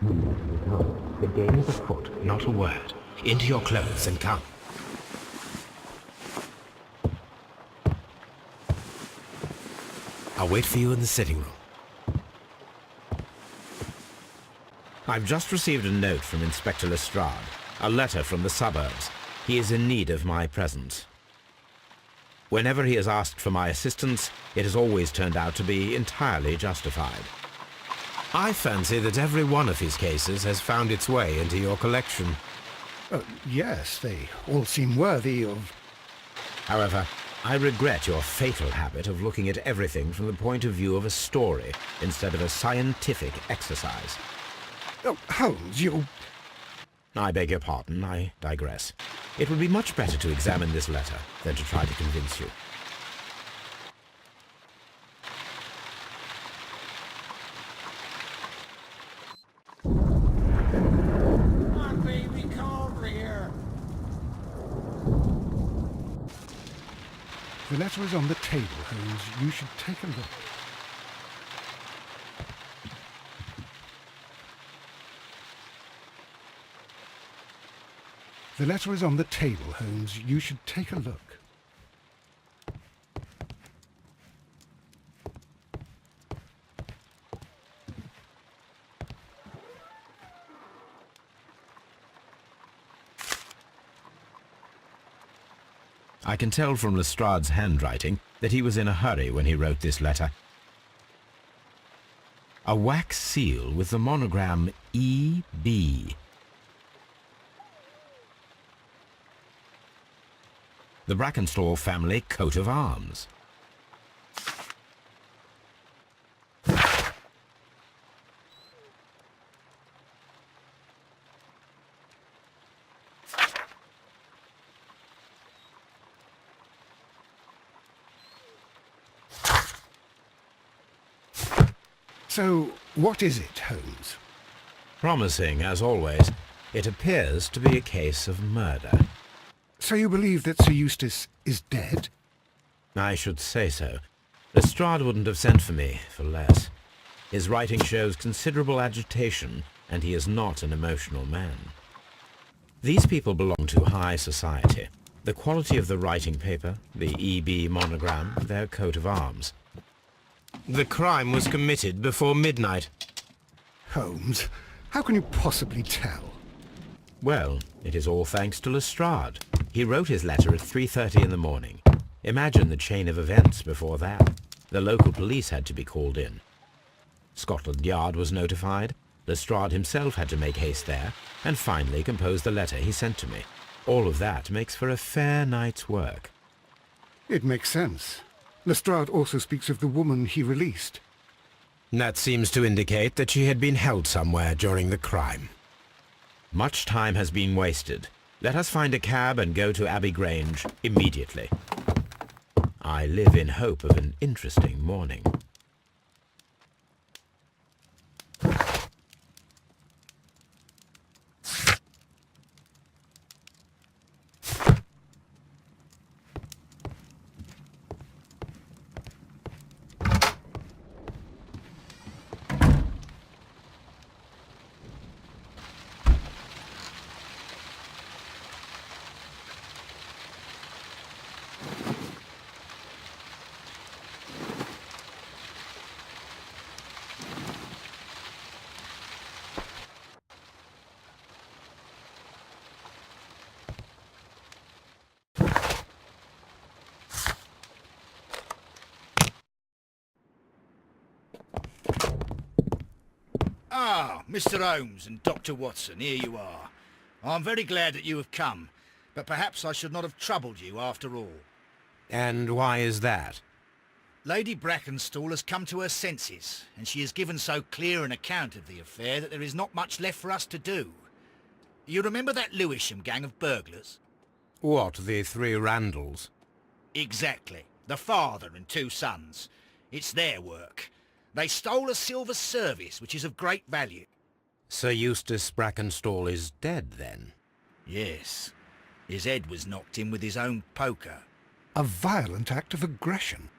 The game is afoot. Not a word. Into your clothes and come. I'll wait for you in the sitting room. I've just received a note from Inspector Lestrade, a letter from the suburbs. He is in need of my presence. Whenever he has asked for my assistance, it has always turned out to be entirely justified. I fancy that every one of his cases has found its way into your collection. Yes, they all seem worthy of... However, I regret your fatal habit of looking at everything from the point of view of a story instead of a scientific exercise. Oh, Holmes, you... I beg your pardon, I digress. It would be much better to examine this letter than to try to convince you. My baby called here. The letter is on the table, Holmes. You should take a look. The letter is on the table, Holmes. You should take a look. I can tell from Lestrade's handwriting that he was in a hurry when he wrote this letter. A wax seal with the monogram E.B. The Brackenstall family coat of arms. So, what is it, Holmes? Promising, as always, it appears to be a case of murder. So you believe that Sir Eustace is dead? I should say so. Lestrade wouldn't have sent for me for less. His writing shows considerable agitation, and he is not an emotional man. These people belong to high society. The quality of the writing paper, the E.B. monogram, their coat of arms. The crime was committed before midnight. Holmes, how can you possibly tell? Well, it is all thanks to Lestrade. He wrote his letter at 3:30 in the morning. Imagine the chain of events before that. The local police had to be called in. Scotland Yard was notified. Lestrade himself had to make haste there, and finally compose the letter he sent to me. All of that makes for a fair night's work. It makes sense. Lestrade also speaks of the woman he released. That seems to indicate that she had been held somewhere during the crime. Much time has been wasted. Let us find a cab and go to Abbey Grange immediately. I live in hope of an interesting morning. Ah, Mr. Holmes and Dr. Watson, here you are. I'm very glad that you have come, but perhaps I should not have troubled you after all. And why is that? Lady Brackenstall has come to her senses, and she has given so clear an account of the affair that there is not much left for us to do. You remember that Lewisham gang of burglars? What, the three Randalls? Exactly. The father and two sons. It's their work. They stole a silver service, which is of great value. Sir Eustace Brackenstall is dead, then? Yes. His head was knocked in with his own poker. A violent act of aggression.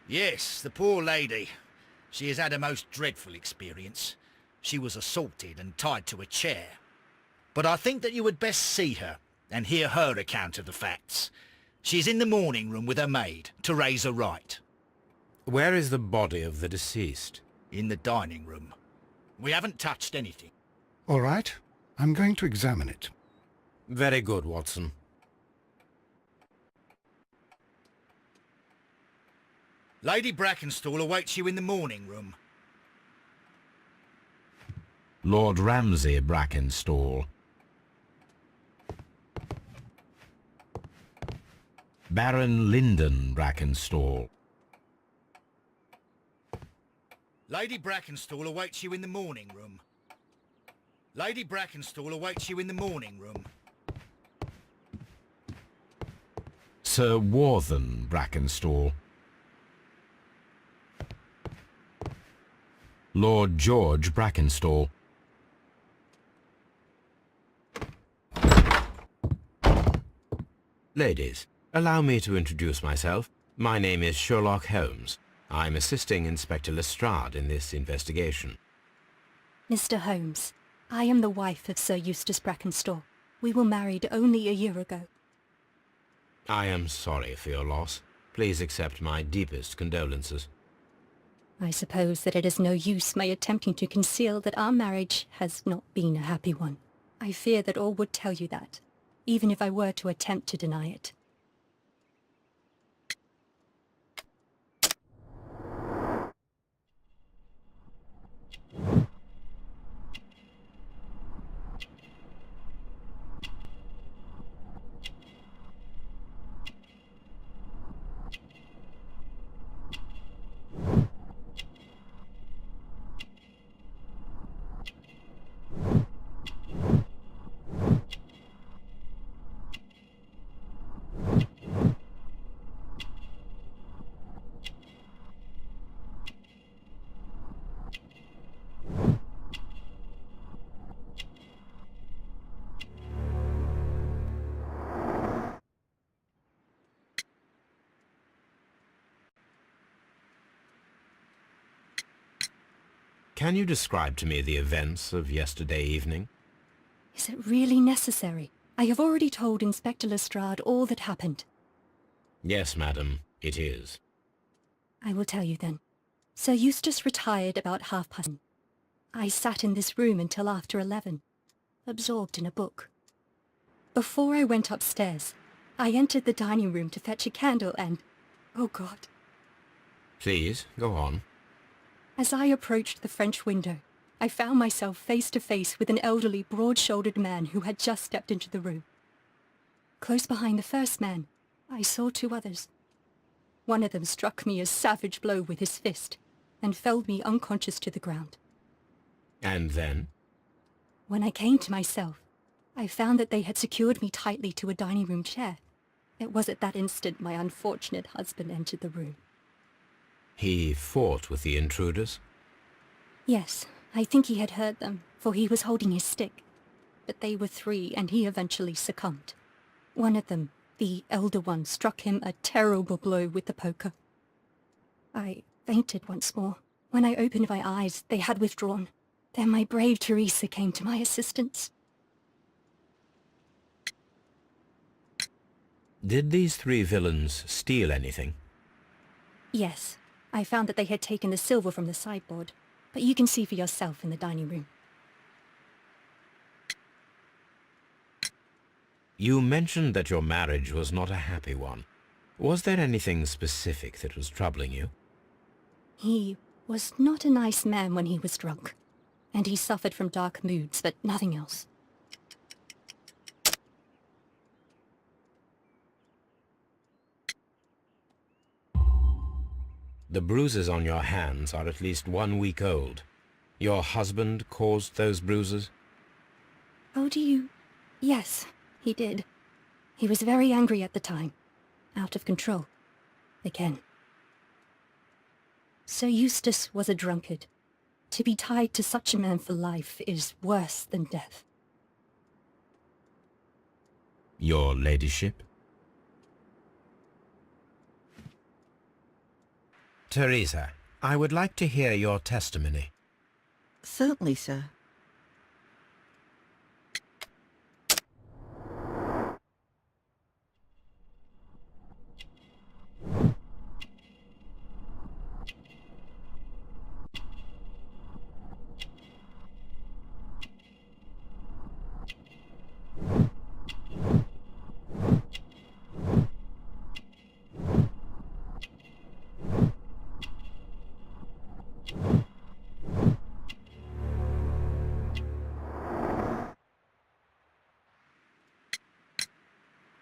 Yes, the poor lady. She has had a most dreadful experience. She was assaulted and tied to a chair. But I think that you would best see her and hear her account of the facts. She's in the morning room with her maid, Teresa Wright. Where is the body of the deceased? In the dining room. We haven't touched anything. All right. I'm going to examine it. Very good, Watson. Lady Brackenstall awaits you in the morning room. Lord Ramsay Brackenstall. Baron Lyndon Brackenstall. Lady Brackenstall awaits you in the morning room. Lady Brackenstall awaits you in the morning room. Sir Warthen Brackenstall. Lord George Brackenstall. Ladies, allow me to introduce myself. My name is Sherlock Holmes. I'm assisting Inspector Lestrade in this investigation. Mr. Holmes, I am the wife of Sir Eustace Brackenstall. We were married only a year ago. I am sorry for your loss. Please accept my deepest condolences. I suppose that it is no use my attempting to conceal that our marriage has not been a happy one. I fear that all would tell you that, even if I were to attempt to deny it. Can you describe to me the events of yesterday evening? Is it really necessary? I have already told Inspector Lestrade all that happened. Yes, madam, it is. I will tell you then. Sir Eustace retired about 11:30. I sat in this room until after 11, absorbed in a book. Before I went upstairs, I entered the dining room to fetch a candle and... oh God. Please, go on. As I approached the French window, I found myself face to face with an elderly, broad-shouldered man who had just stepped into the room. Close behind the first man, I saw two others. One of them struck me a savage blow with his fist and felled me unconscious to the ground. And then? When I came to myself, I found that they had secured me tightly to a dining room chair. It was at that instant my unfortunate husband entered the room. He fought with the intruders? Yes, I think he had heard them, for he was holding his stick. But they were three, and he eventually succumbed. One of them, the elder one, struck him a terrible blow with the poker. I fainted once more. When I opened my eyes, they had withdrawn. Then my brave Teresa came to my assistance. Did these three villains steal anything? Yes, I found that they had taken the silver from the sideboard, but you can see for yourself in the dining room. You mentioned that your marriage was not a happy one. Was there anything specific that was troubling you? He was not a nice man when he was drunk, and he suffered from dark moods, but nothing else. The bruises on your hands are at least 1 week old. Your husband caused those bruises? Oh, do you? Yes, he did. He was very angry at the time. Out of control. Again. Sir Eustace was a drunkard. To be tied to such a man for life is worse than death. Your ladyship? Teresa, I would like to hear your testimony. Certainly, sir.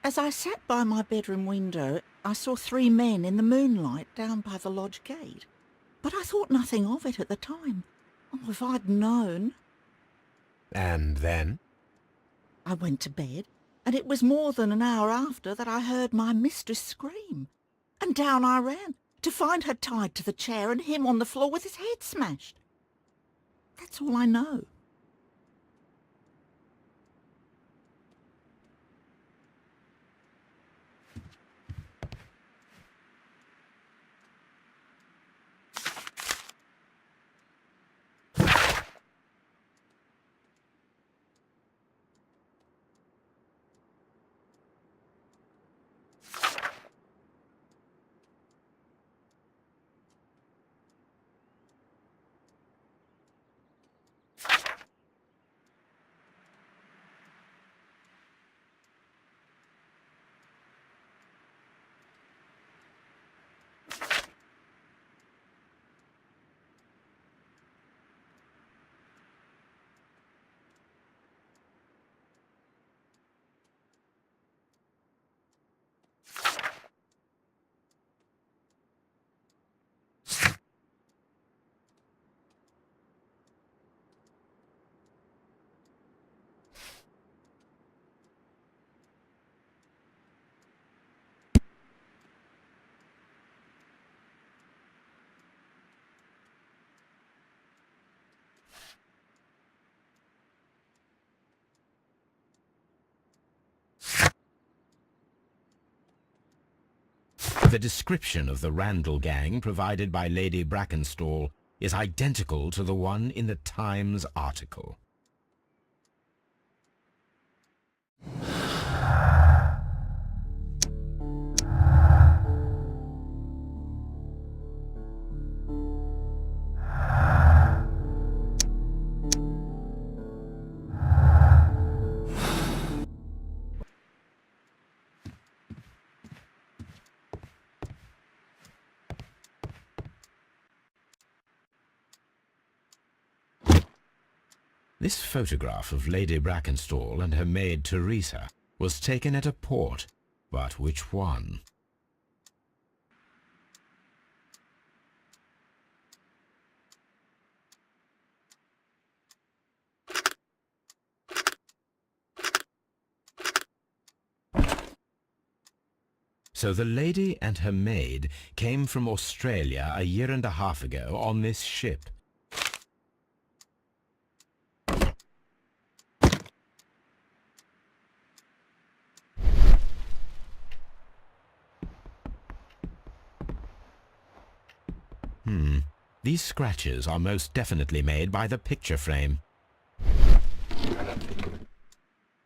As I sat by my bedroom window, I saw 3 men in the moonlight down by the lodge gate. But I thought nothing of it at the time. Oh, if I'd known. And then? I went to bed, and it was more than an hour after that I heard my mistress scream. And down I ran, to find her tied to the chair and him on the floor with his head smashed. That's all I know. The description of the Randall gang provided by Lady Brackenstall is identical to the one in the Times article. This photograph of Lady Brackenstall and her maid Teresa was taken at a port, but which one? So the lady and her maid came from Australia a year and a half ago on this ship. These scratches are most definitely made by the picture frame.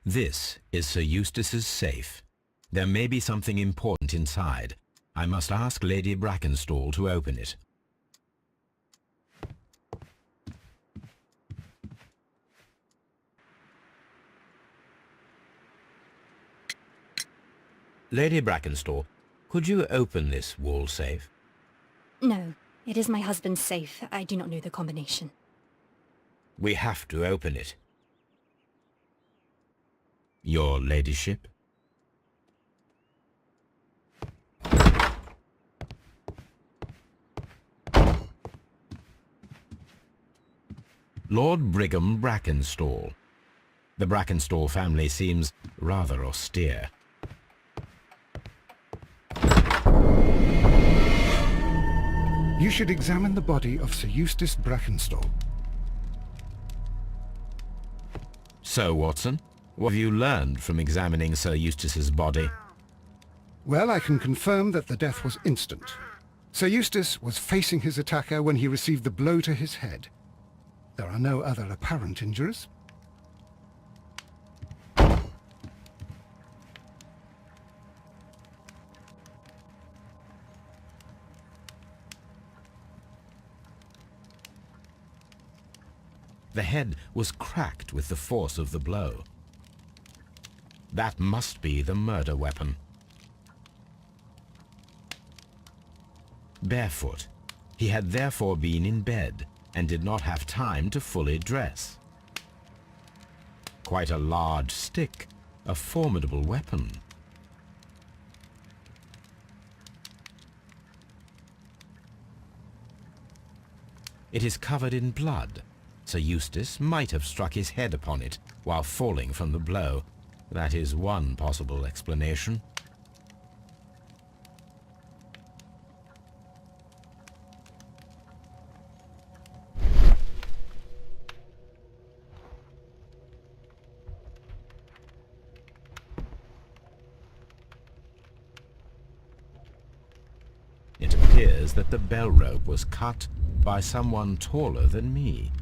This is Sir Eustace's safe. There may be something important inside. I must ask Lady Brackenstall to open it. Lady Brackenstall, could you open this wall safe? No, it is my husband's safe. I do not know the combination. We have to open it. Your ladyship? Lord Brigham Brackenstall. The Brackenstall family seems rather austere. You should examine the body of Sir Eustace Brackenstall. So, Watson, what have you learned from examining Sir Eustace's body? Well, I can confirm that the death was instant. Sir Eustace was facing his attacker when he received the blow to his head. There are no other apparent injuries. The head was cracked with the force of the blow. That must be the murder weapon. Barefoot, he had therefore been in bed and did not have time to fully dress. Quite a large stick, a formidable weapon. It is covered in blood. Sir Eustace might have struck his head upon it while falling from the blow. That is one possible explanation. It appears that the bell rope was cut by someone taller than me.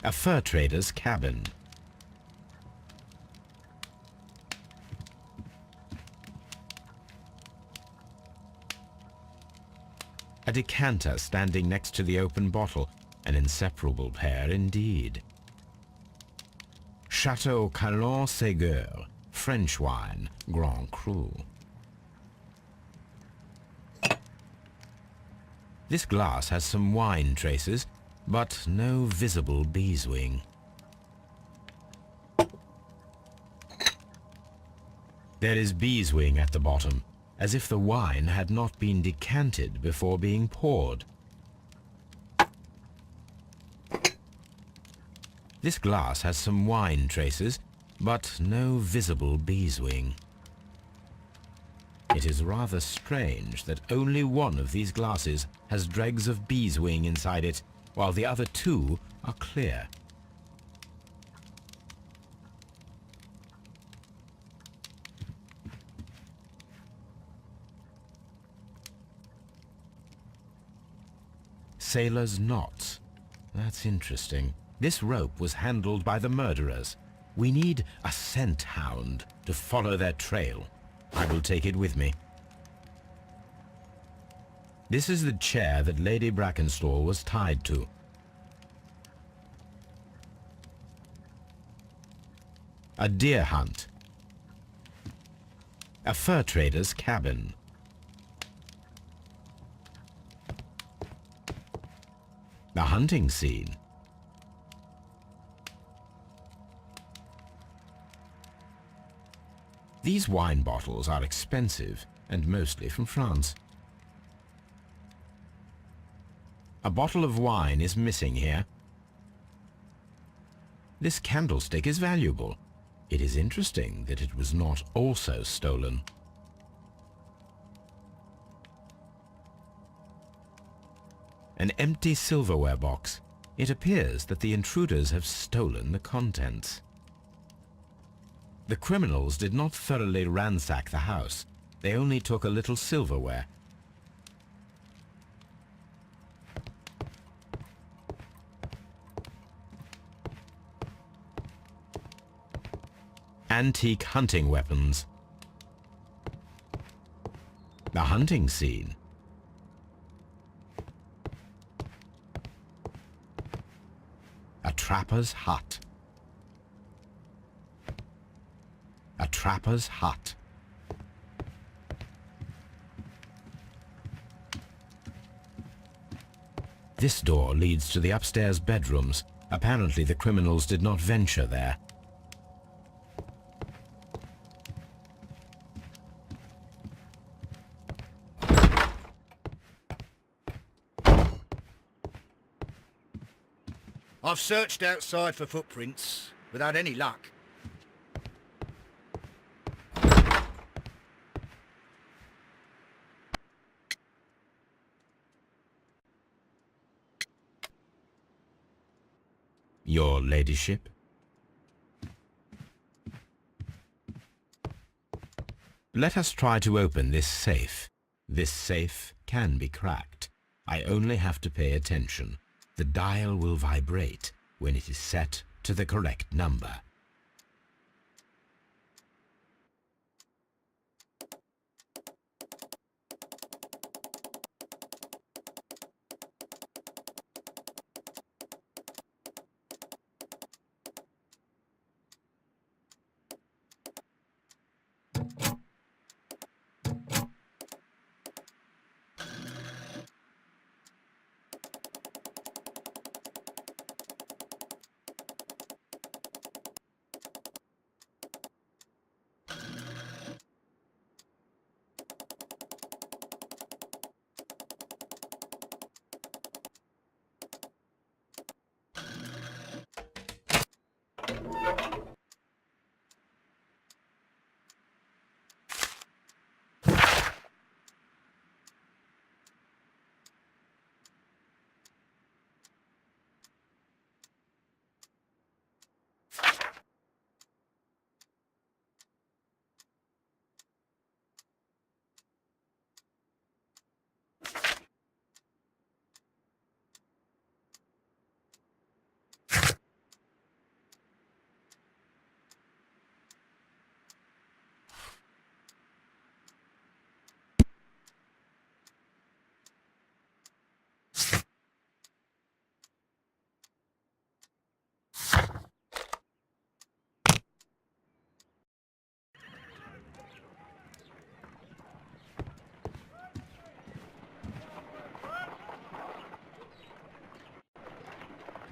A fur trader's cabin. A decanter standing next to the open bottle, an inseparable pair indeed. Chateau Calon-Ségur, French wine, Grand Cru. This glass has some wine traces, but no visible beeswing. There is beeswing at the bottom, as if the wine had not been decanted before being poured. This glass has some wine traces, but no visible beeswing. It is rather strange that only one of these glasses has dregs of beeswing inside it, while the other two are clear. Sailor's knots. That's interesting. This rope was handled by the murderers. We need a scent hound to follow their trail. I will take it with me. This is the chair that Lady Brackenstall was tied to. A deer hunt. A fur trader's cabin. The hunting scene. These wine bottles are expensive and mostly from France. A bottle of wine is missing here. This candlestick is valuable. It is interesting that it was not also stolen. An empty silverware box. It appears that the intruders have stolen the contents. The criminals did not thoroughly ransack the house. They only took a little silverware. Antique hunting weapons. The hunting scene. A trapper's hut. A trapper's hut. This door leads to the upstairs bedrooms. Apparently the criminals did not venture there. I've searched outside for footprints, without any luck. Your ladyship? Let us try to open this safe. This safe can be cracked. I only have to pay attention. The dial will vibrate when it is set to the correct number.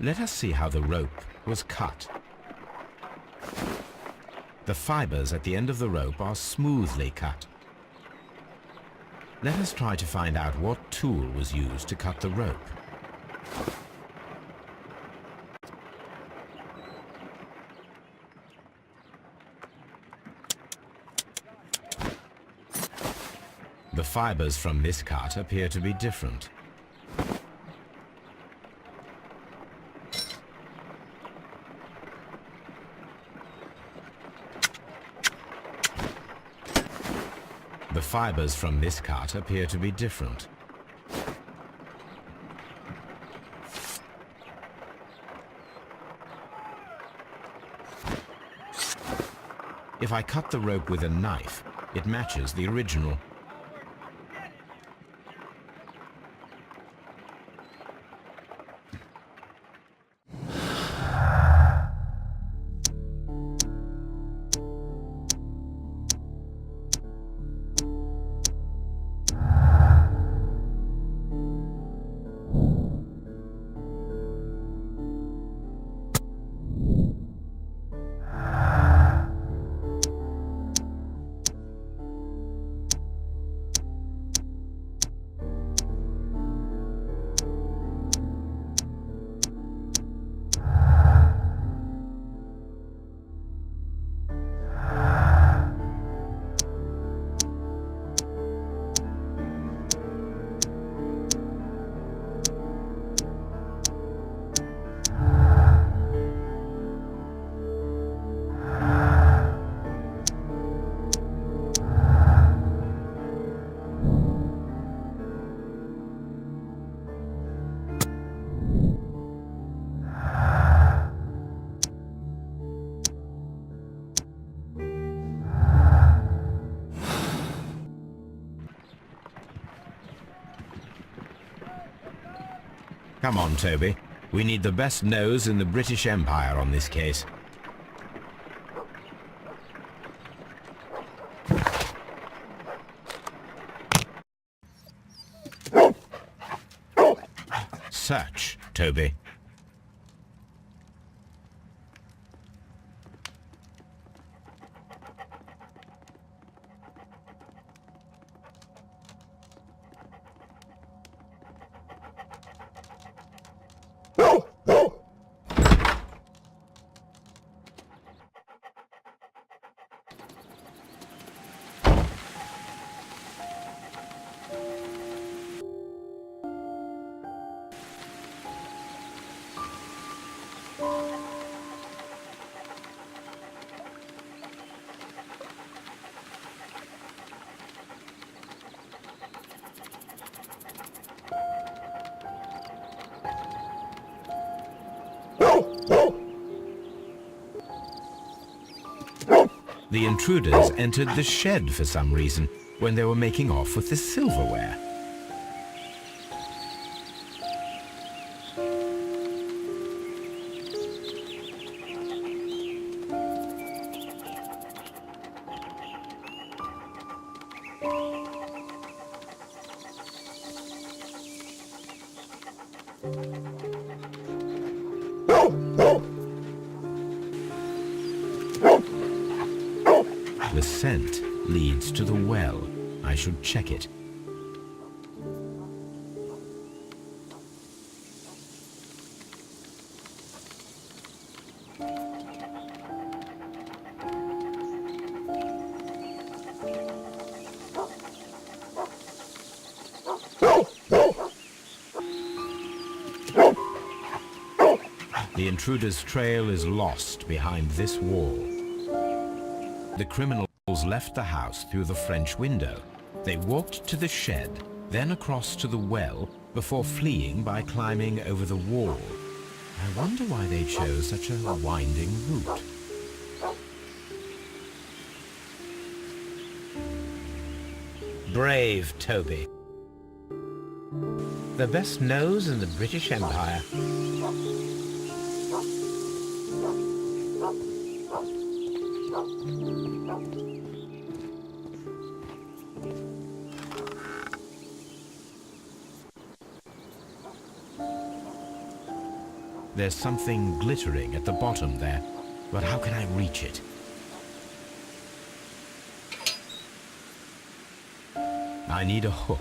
Let us see how the rope was cut. The fibers at the end of the rope are smoothly cut. Let us try to find out what tool was used to cut the rope. The fibers from this cut appear to be different. The fibers from this cut appear to be different. If I cut the rope with a knife, it matches the original. Come on, Toby. We need the best nose in the British Empire on this case. Search, Toby. The intruders entered the shed for some reason when they were making off with the silverware. The scent leads to the well. I should check it. The intruder's trail is lost behind this wall. The criminals left the house through the French window. They walked to the shed, then across to the well, before fleeing by climbing over the wall. I wonder why they chose such a winding route. Brave Toby. The best nose in the British Empire. There's something glittering at the bottom there, but how can I reach it? I need a hook.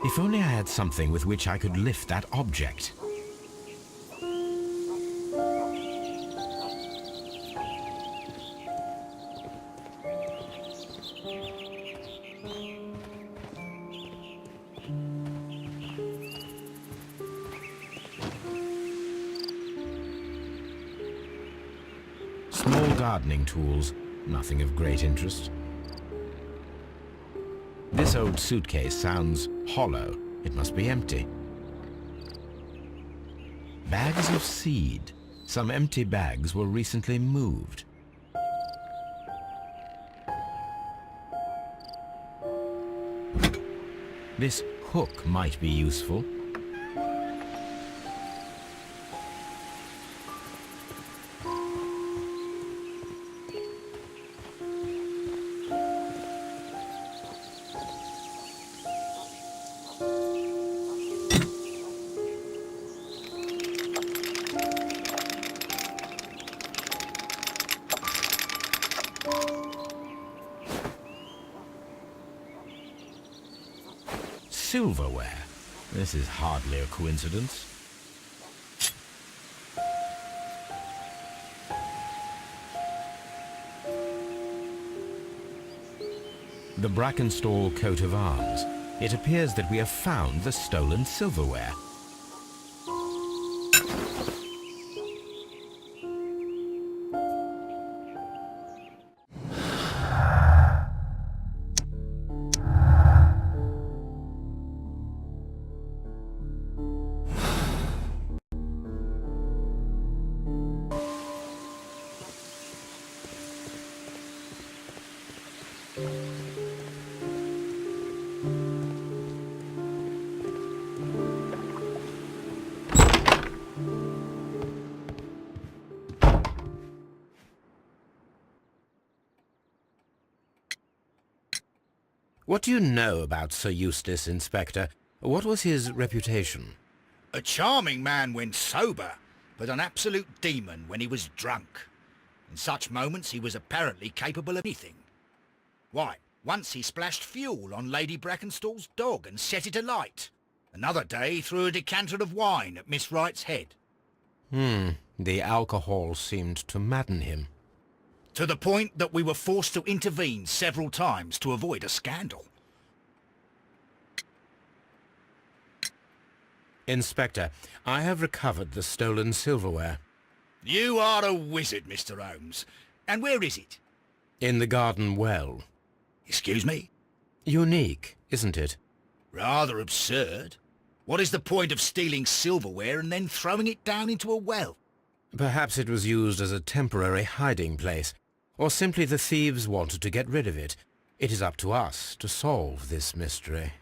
If only I had something with which I could lift that object. Small gardening tools, nothing of great interest. This old suitcase sounds hollow. It must be empty. Bags of seed. Some empty bags were recently moved. This hook might be useful. Silverware. This is hardly a coincidence. The Brackenstall coat of arms. It appears that we have found the stolen silverware. What do you know about Sir Eustace, Inspector? What was his reputation? A charming man when sober, but an absolute demon when he was drunk. In such moments he was apparently capable of anything. Why, once he splashed fuel on Lady Brackenstall's dog and set it alight. Another day he threw a decanter of wine at Miss Wright's head. The alcohol seemed to madden him. To the point that we were forced to intervene several times to avoid a scandal. Inspector, I have recovered the stolen silverware. You are a wizard, Mr. Holmes. And where is it? In the garden well. Excuse me? Unique, isn't it? Rather absurd. What is the point of stealing silverware and then throwing it down into a well? Perhaps it was used as a temporary hiding place, or simply the thieves wanted to get rid of it. It is up to us to solve this mystery.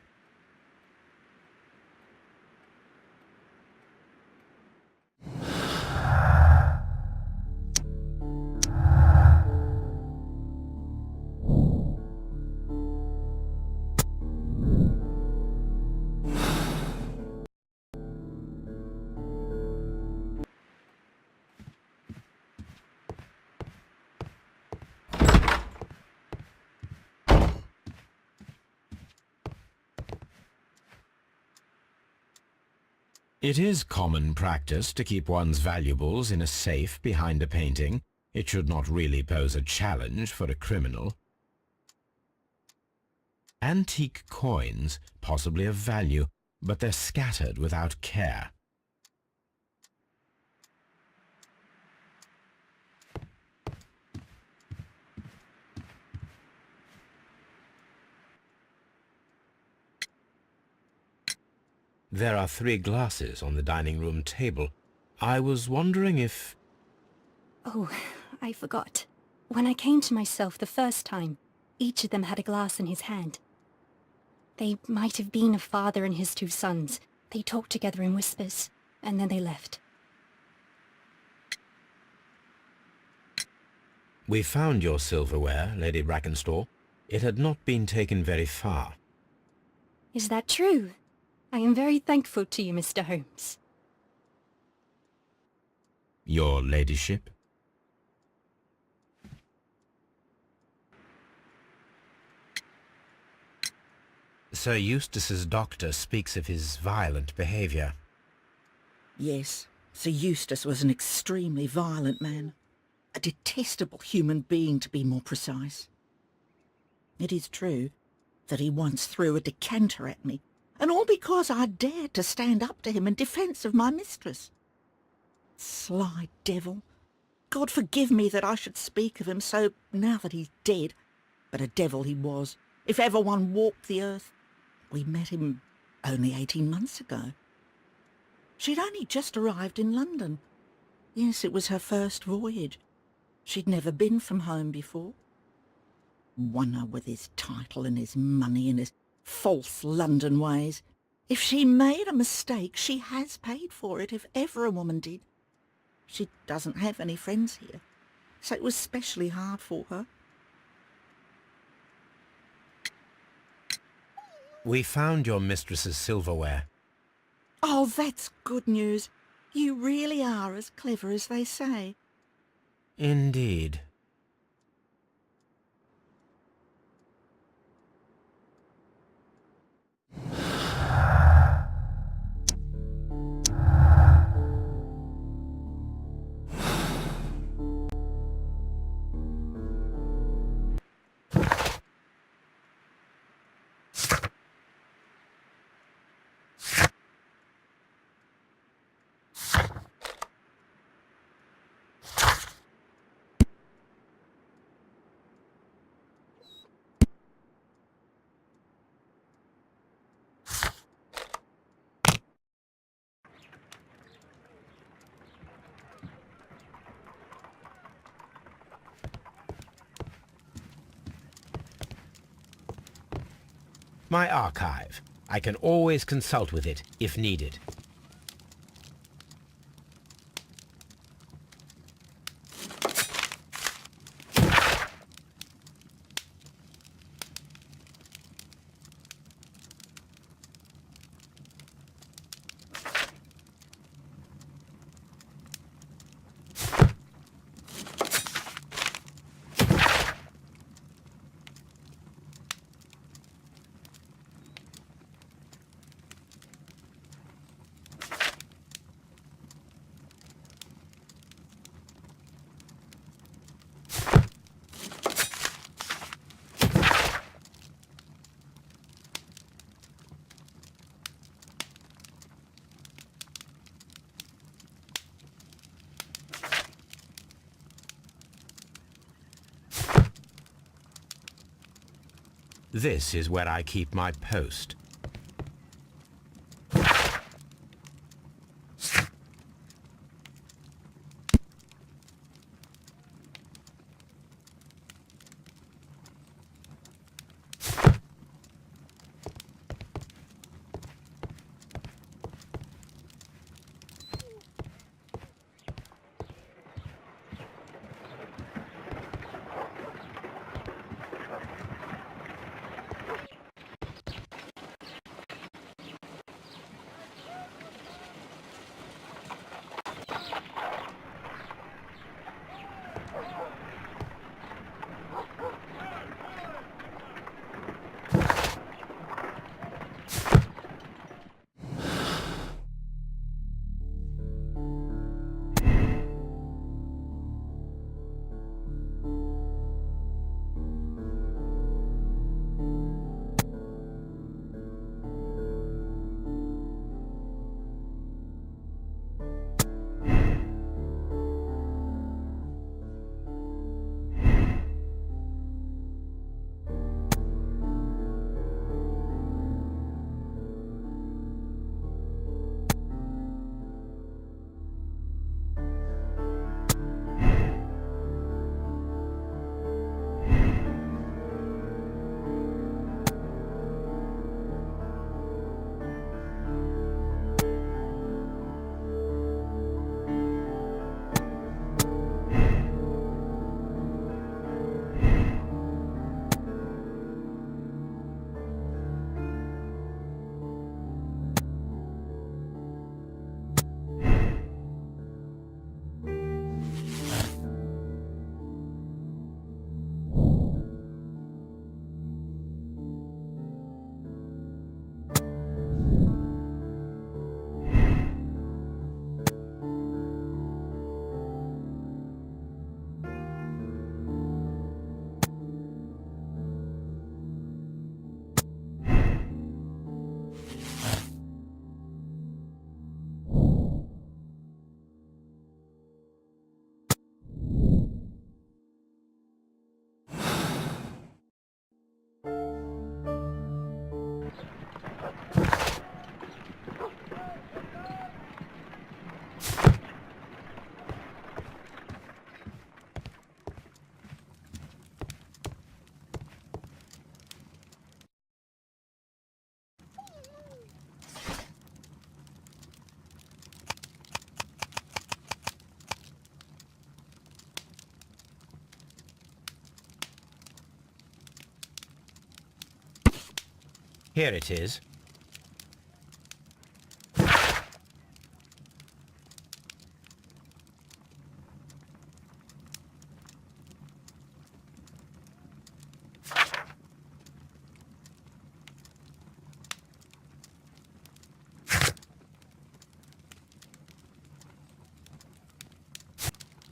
It is common practice to keep one's valuables in a safe behind a painting. It should not really pose a challenge for a criminal. Antique coins, possibly of value, but they're scattered without care. There are 3 glasses on the dining room table. I was wondering if... Oh, I forgot. When I came to myself the first time, each of them had a glass in his hand. They might have been a father and his 2 sons. They talked together in whispers, and then they left. We found your silverware, Lady Brackenstall. It had not been taken very far. Is that true? I am very thankful to you, Mr. Holmes. Your ladyship? Sir Eustace's doctor speaks of his violent behaviour. Yes, Sir Eustace was an extremely violent man. A detestable human being, to be more precise. It is true that he once threw a decanter at me, and all because I dared to stand up to him in defence of my mistress. Sly devil. God forgive me that I should speak of him so now that he's dead, but a devil he was, if ever one walked the earth. We met him only 18 months ago. She'd only just arrived in London. Yes, it was her first voyage. She'd never been from home before. Wonder with his title and his money and his false London ways. If she made a mistake, she has paid for it, if ever a woman did. She doesn't have any friends here, so it was specially hard for her. We found your mistress's silverware. Oh, that's good news. You really are as clever as they say. Indeed. My archive. I can always consult with it, if needed. This is where I keep my post. Here it is.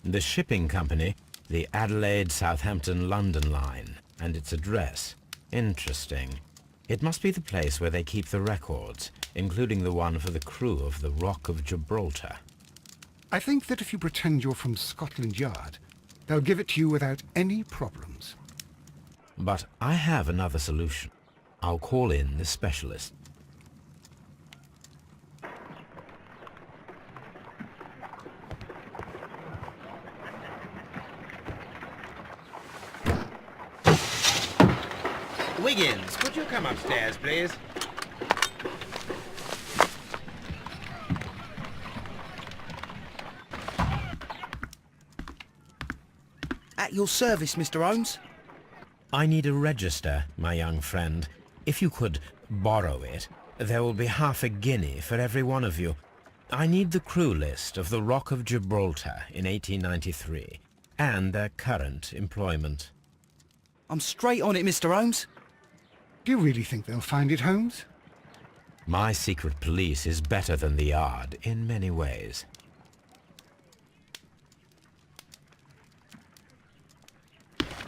The shipping company, the Adelaide, Southampton, London line, and its address. Interesting. It must be the place where they keep the records, including the one for the crew of the Rock of Gibraltar. I think that if you pretend you're from Scotland Yard, they'll give it to you without any problems. But I have another solution. I'll call in the specialist. Wiggins, could you come upstairs, please? At your service, Mr. Holmes. I need a register, my young friend. If you could borrow it, there will be half a guinea for every one of you. I need the crew list of the Rock of Gibraltar in 1893, and their current employment. I'm straight on it, Mr. Holmes. Do you really think they'll find it, Holmes? My secret police is better than the Yard in many ways.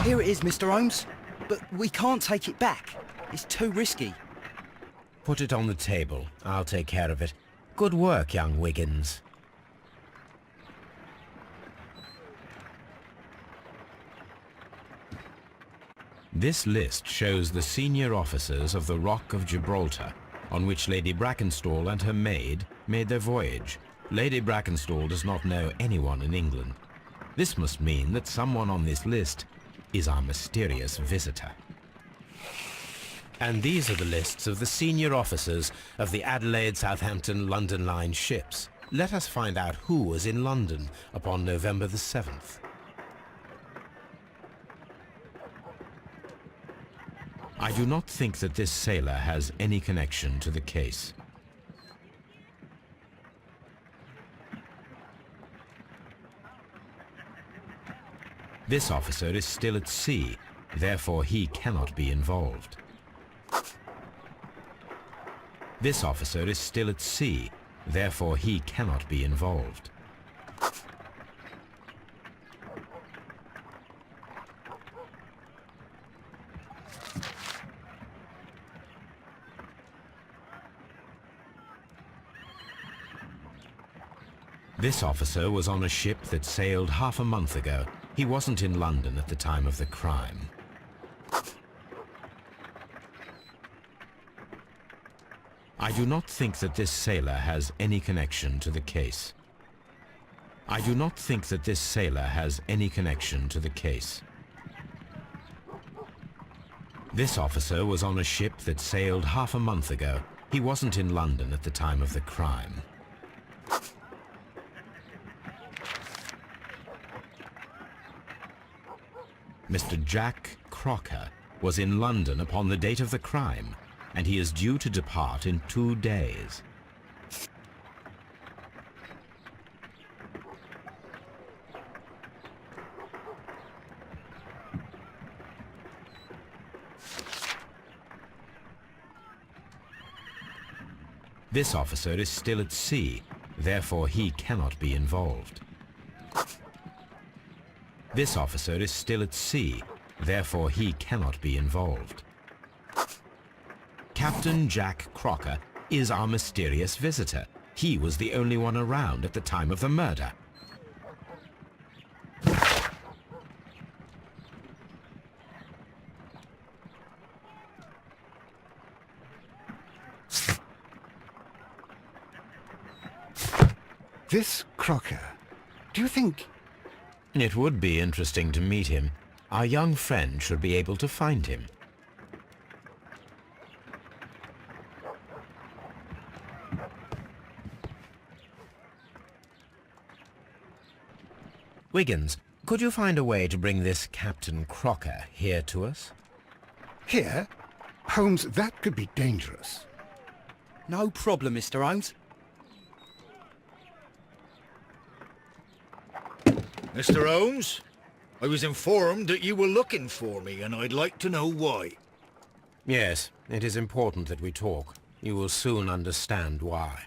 Here it is, Mr. Holmes. But we can't take it back. It's too risky. Put it on the table. I'll take care of it. Good work, young Wiggins. This list shows the senior officers of the Rock of Gibraltar, on which Lady Brackenstall and her maid made their voyage. Lady Brackenstall does not know anyone in England. This must mean that someone on this list is our mysterious visitor. And these are the lists of the senior officers of the Adelaide, Southampton, London line ships. Let us find out who was in London upon November the 7th. I do not think that this sailor has any connection to the case. This officer is still at sea, therefore he cannot be involved. This officer is still at sea, therefore he cannot be involved. This officer was on a ship that sailed half a month ago. He wasn't in London at the time of the crime. I do not think that this sailor has any connection to the case. I do not think that this sailor has any connection to the case. This officer was on a ship that sailed half a month ago. He wasn't in London at the time of the crime. Mr. Jack Crocker was in London upon the date of the crime, and he is due to depart in 2 days. This officer is still at sea, therefore he cannot be involved. This officer is still at sea, therefore he cannot be involved. Captain Jack Crocker is our mysterious visitor. He was the only one around at the time of the murder. This Crocker, do you think... It would be interesting to meet him. Our young friend should be able to find him. Wiggins, could you find a way to bring this Captain Crocker here to us? Here? Holmes, that could be dangerous. No problem, Mr. Holmes. Mr. Holmes, I was informed that you were looking for me, and I'd like to know why. Yes, it is important that we talk. You will soon understand why.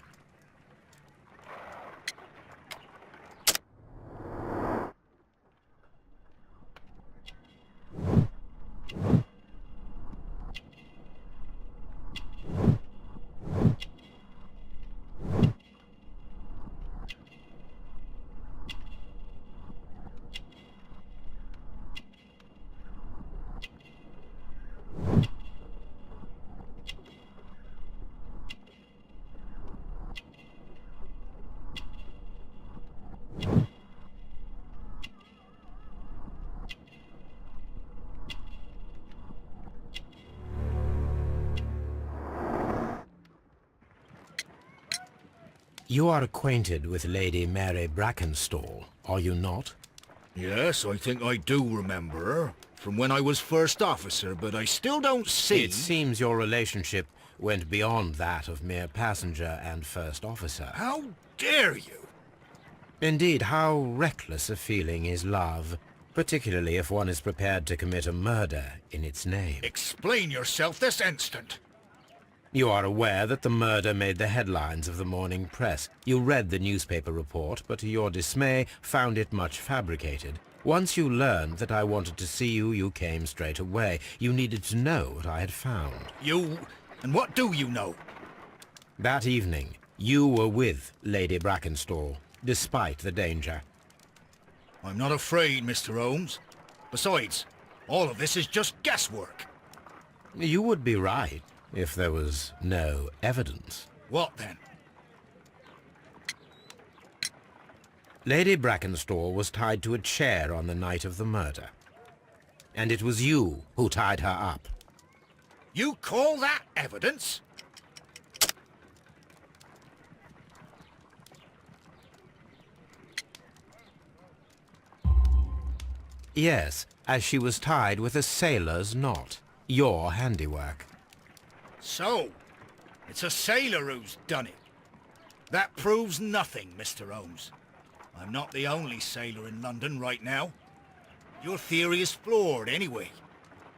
You are acquainted with Lady Mary Brackenstall, are you not? Yes, I think I do remember her, from when I was first officer, but I still don't see... It seems your relationship went beyond that of mere passenger and first officer. How dare you? Indeed, how reckless a feeling is love, particularly if one is prepared to commit a murder in its name. Explain yourself this instant. You are aware that the murder made the headlines of the morning press. You read the newspaper report, but to your dismay found it much fabricated. Once you learned that I wanted to see you, you came straight away. You needed to know what I had found. You... and what do you know? That evening, you were with Lady Brackenstall, despite the danger. I'm not afraid, Mr. Holmes. Besides, all of this is just guesswork. You would be right if there was no evidence. What then? Lady Brackenstall was tied to a chair on the night of the murder. And it was you who tied her up. You call that evidence? Yes, as she was tied with a sailor's knot. Your handiwork. So, it's a sailor who's done it. That proves nothing, Mr. Holmes. I'm not the only sailor in London right now. Your theory is flawed anyway.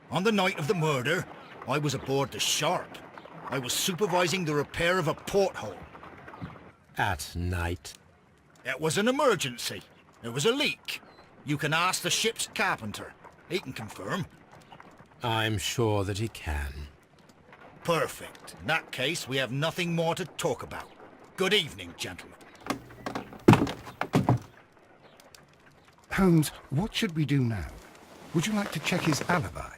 On the night of the murder, I was aboard the Sharp. I was supervising the repair of a porthole. At night? It was an emergency. There was a leak. You can ask the ship's carpenter. He can confirm. I'm sure that he can. Perfect. In that case, we have nothing more to talk about. Good evening, gentlemen. Holmes, what should we do now? Would you like to check his alibi?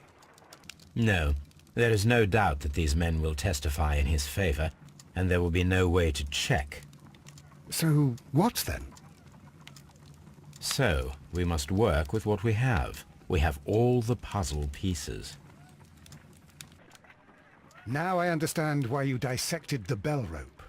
No. There is no doubt that these men will testify in his favor, and there will be no way to check. So, what then? So, we must work with what we have. We have all the puzzle pieces. Now I understand why you dissected the bell rope.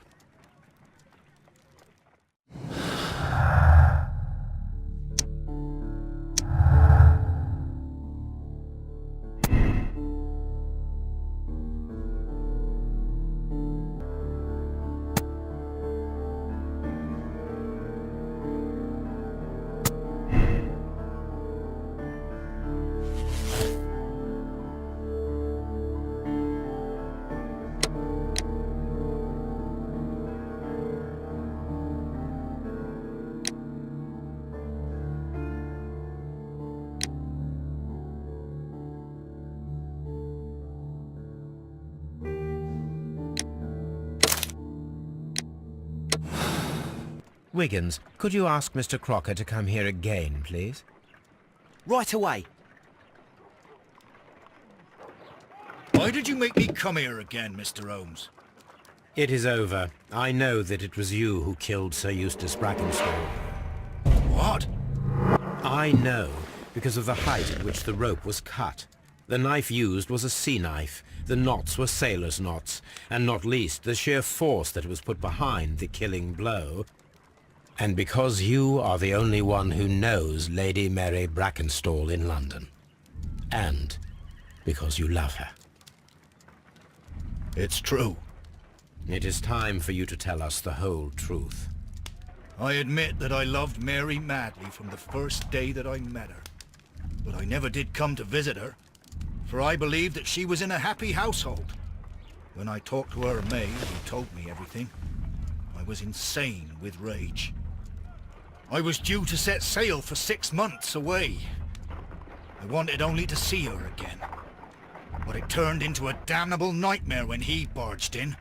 Wiggins, could you ask Mr. Crocker to come here again, please? Right away. Why did you make me come here again, Mr. Holmes? It is over. I know that it was you who killed Sir Eustace Brackenstall. What? I know, because of the height at which the rope was cut. The knife used was a sea knife. The knots were sailor's knots, and not least the sheer force that was put behind the killing blow. And because you are the only one who knows Lady Mary Brackenstall in London. And because you love her. It's true. It is time for you to tell us the whole truth. I admit that I loved Mary madly from the first day that I met her. But I never did come to visit her, for I believed that she was in a happy household. When I talked to her maid, who told me everything, I was insane with rage. I was due to set sail for 6 months away. I wanted only to see her again. But it turned into a damnable nightmare when he barged in.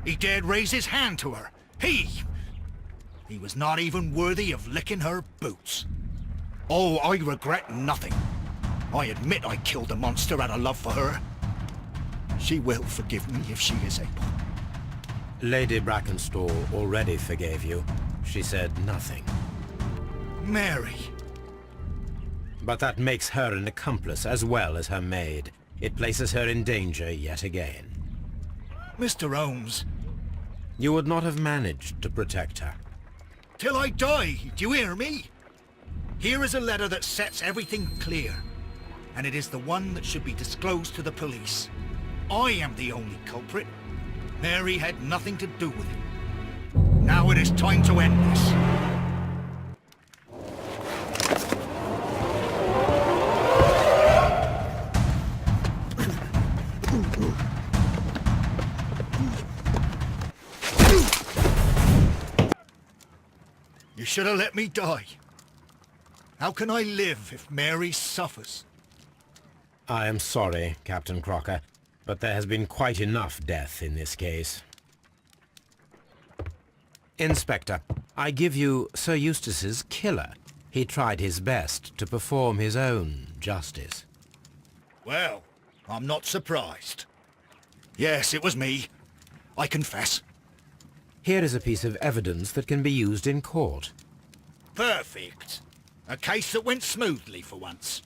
He dared raise his hand to her. He was not even worthy of licking her boots. Oh, I regret nothing. I admit I killed the monster out of love for her. She will forgive me if she is able. Lady Brackenstall already forgave you. She said nothing. Mary. But that makes her an accomplice as well as her maid. It places her in danger yet again. Mr. Holmes. You would not have managed to protect her. Till I die, do you hear me? Here is a letter that sets everything clear, and it is the one that should be disclosed to the police. I am the only culprit. Mary had nothing to do with it. Now it is time to end this. You should have let me die. How can I live if Mary suffers? I am sorry, Captain Crocker, but there has been quite enough death in this case. Inspector, I give you Sir Eustace's killer. He tried his best to perform his own justice. Well, I'm not surprised. Yes, it was me. I confess. Here is a piece of evidence that can be used in court. Perfect. A case that went smoothly for once.